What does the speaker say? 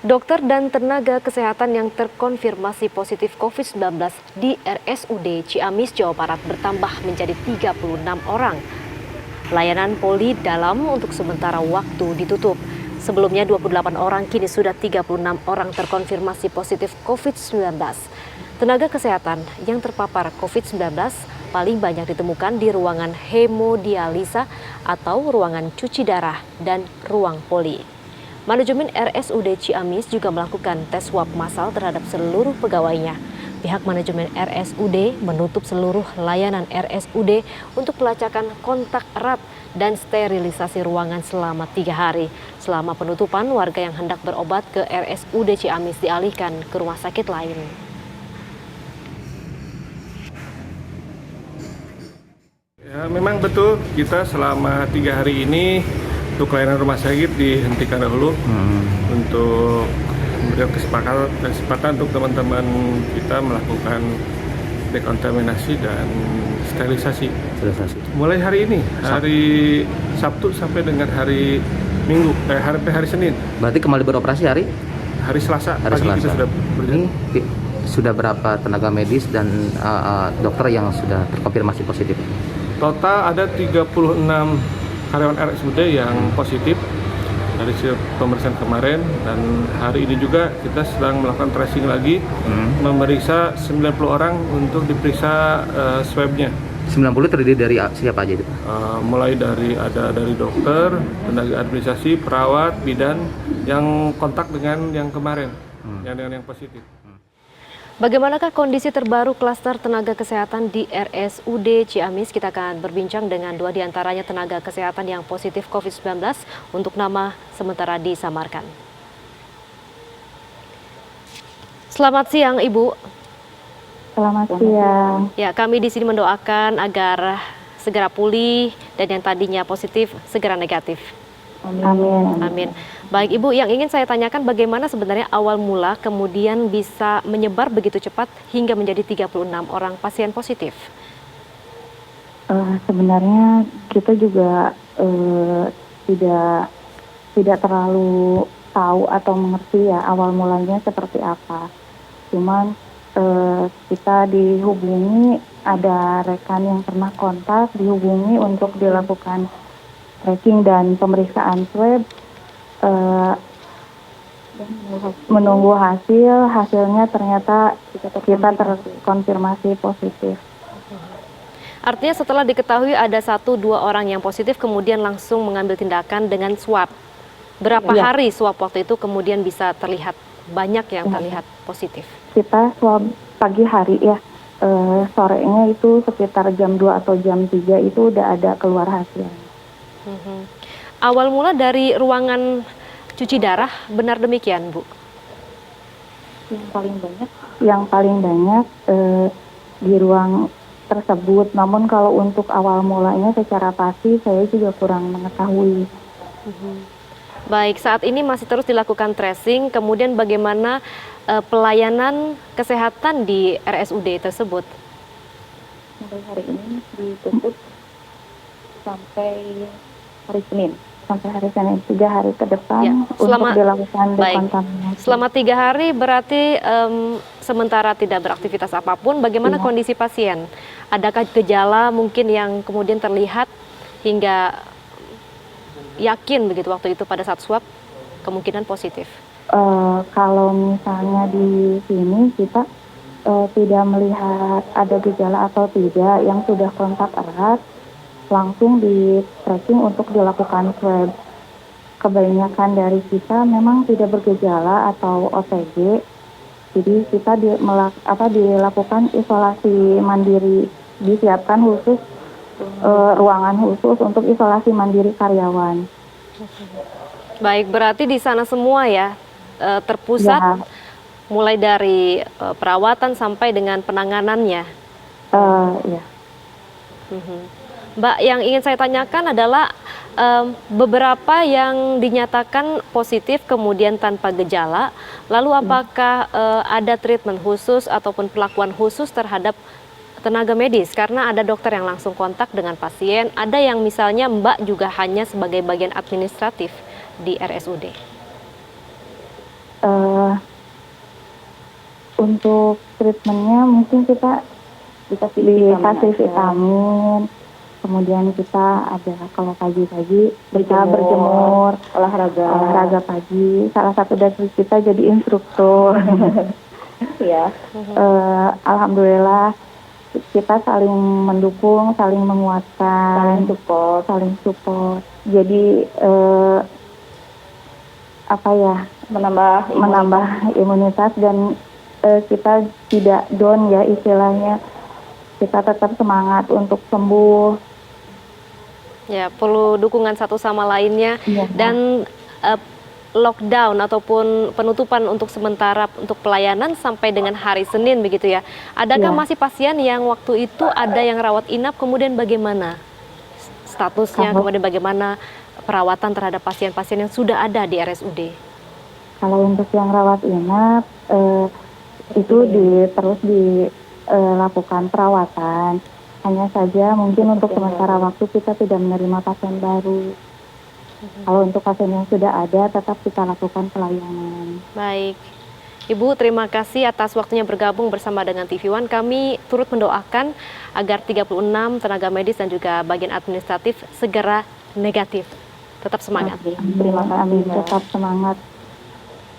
Dokter dan tenaga kesehatan yang terkonfirmasi positif COVID-19 di RSUD Ciamis, Jawa Barat bertambah menjadi 36 orang. Layanan poli dalam untuk sementara waktu ditutup. Sebelumnya 28 orang, kini sudah 36 orang terkonfirmasi positif COVID-19. Tenaga kesehatan yang terpapar COVID-19 paling banyak ditemukan di ruangan hemodialisa atau ruangan cuci darah dan ruang poli. Manajemen RSUD Ciamis juga melakukan tes swab massal terhadap seluruh pegawainya. Pihak manajemen RSUD menutup seluruh layanan RSUD untuk pelacakan kontak erat dan sterilisasi ruangan selama 3 hari. Selama penutupan, warga yang hendak berobat ke RSUD Ciamis dialihkan ke rumah sakit lain. Ya, memang betul kita selama 3 hari ini untuk layanan rumah sakit dihentikan dahulu untuk memberikan kesempatan untuk teman-teman kita melakukan dekontaminasi dan sterilisasi. Mulai hari ini, hari Sabtu sampai dengan hari Minggu, hari Senin. Berarti kembali beroperasi hari Selasa. Hari pagi Selasa. kita sudah berjalan. Ini sudah berapa tenaga medis dan dokter yang sudah terkonfirmasi positif? Total ada 36 karyawan RSUD yang positif dari pemeriksaan kemarin, dan hari ini juga kita sedang melakukan tracing lagi, memeriksa 90 orang untuk diperiksa swabnya. 90 terdiri dari siapa aja itu? Mulai dari dokter, tenaga administrasi, perawat, bidan yang kontak dengan yang kemarin, yang positif. Bagaimanakah kondisi terbaru klaster tenaga kesehatan di RSUD Ciamis? Kita akan berbincang dengan 2 diantaranya tenaga kesehatan yang positif COVID-19 untuk nama sementara disamarkan. Selamat siang, Ibu. Selamat siang. Ya, kami di sini mendoakan agar segera pulih dan yang tadinya positif segera negatif. Amin. Amin. Baik Ibu, yang ingin saya tanyakan bagaimana sebenarnya awal mula kemudian bisa menyebar begitu cepat hingga menjadi 36 orang pasien positif? Sebenarnya kita juga tidak terlalu tahu atau mengerti ya awal mulanya seperti apa. Cuman kita dihubungi, ada rekan yang pernah kontak, dihubungi untuk dilakukan tracking dan pemeriksaan swab. Menunggu hasilnya ternyata kita terkonfirmasi positif. Artinya setelah diketahui ada 1-2 orang yang positif kemudian langsung mengambil tindakan dengan swab. Berapa hari swab waktu itu kemudian bisa terlihat banyak yang terlihat positif? Kita swab pagi hari ya, sorenya itu sekitar jam 2 atau jam 3 itu udah ada keluar hasil. Awal mula dari ruangan cuci darah, benar demikian, Bu? Yang paling banyak di ruang tersebut. Namun kalau untuk awal mulanya secara pasti saya juga kurang mengetahui. Baik, saat ini masih terus dilakukan tracing. Kemudian bagaimana pelayanan kesehatan di RSUD tersebut? Mulai hari ini ditutup sampai hari Senin. 3 hari ke depan Ya, untuk dilakukan dekontaminasi. Selama 3 hari berarti sementara tidak beraktivitas apapun. Bagaimana kondisi pasien? Adakah gejala mungkin yang kemudian terlihat hingga yakin begitu waktu itu pada saat swab kemungkinan positif? Kalau misalnya di sini kita tidak melihat ada gejala atau tidak yang sudah kontak erat, langsung di tracking untuk dilakukan swab. Kebanyakan dari kita memang tidak bergejala atau OTG, jadi kita dilakukan isolasi mandiri, disiapkan khusus ruangan khusus untuk isolasi mandiri karyawan. Baik, berarti di sana semua ya terpusat ya. Mulai dari perawatan sampai dengan penanganannya. Ya. Mbak, yang ingin saya tanyakan adalah beberapa yang dinyatakan positif kemudian tanpa gejala, lalu apakah ada treatment khusus ataupun perlakuan khusus terhadap tenaga medis? Karena ada dokter yang langsung kontak dengan pasien, ada yang misalnya Mbak juga hanya sebagai bagian administratif di RSUD. Untuk treatmentnya mungkin kita dikasih vitamin, kemudian kita ada kalau pagi-pagi kita berjemur, olahraga pagi. Salah satu dari kita jadi instruktur. Ya, alhamdulillah kita saling mendukung, saling menguatkan, saling support. Jadi menambah imunitas dan kita tidak down ya istilahnya, kita tetap semangat untuk sembuh. Ya, perlu dukungan satu sama lainnya. Iya. Dan lockdown ataupun penutupan untuk sementara untuk pelayanan sampai dengan hari Senin begitu ya. Adakah Iya. masih pasien yang waktu itu ada yang rawat inap, kemudian bagaimana statusnya, kemudian bagaimana perawatan terhadap pasien-pasien yang sudah ada di RSUD? Kalau untuk yang rawat inap itu terus dilakukan perawatan. Hanya saja mungkin untuk sementara waktu kita tidak menerima pasien baru. Kalau untuk pasien yang sudah ada, tetap kita lakukan pelayanan. Baik, Ibu, terima kasih atas waktunya bergabung bersama dengan TV One. Kami turut mendoakan agar 36 tenaga medis dan juga bagian administratif segera negatif. Tetap semangat. Terima kasih. Tetap semangat.